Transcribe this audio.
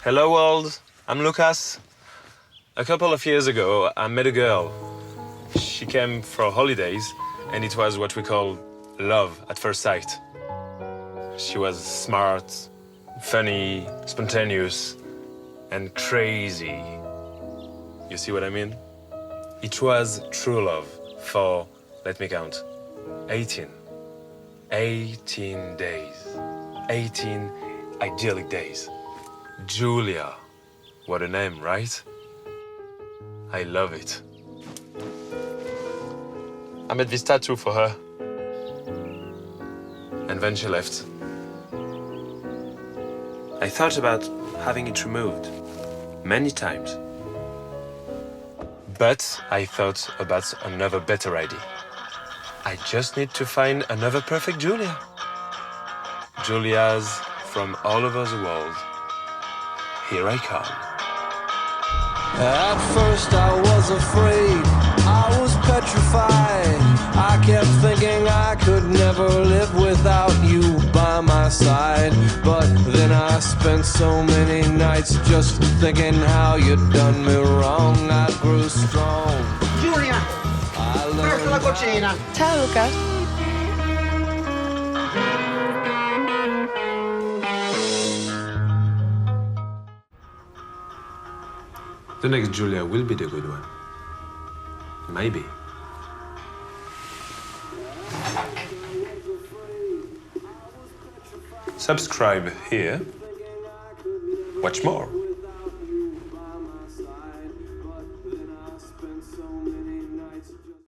Hello world, I'm Lucas. A couple of years ago, I met a girl. She came for holidays, and it was what we call love at first sight. She was smart, funny, spontaneous, and crazy. You see what I mean? It was true love for, let me count, 18 days. 18 idyllic days. Julia. What a name, right? I love it. I made this tattoo for her. And then she left. I thought about having it removed many times. But I thought about another better idea. I just need to find another perfect Julia. Julias from all over the world. Here I come. At first I was afraid, I was petrified. I kept thinking I could never live without you by my side. But then I spent so many nights just thinking how you'd done me wrong. I grew strong. Giulia, presto la cucina. Ciao Luca. The next Julia will be the good one. Maybe. Subscribe here. Watch more.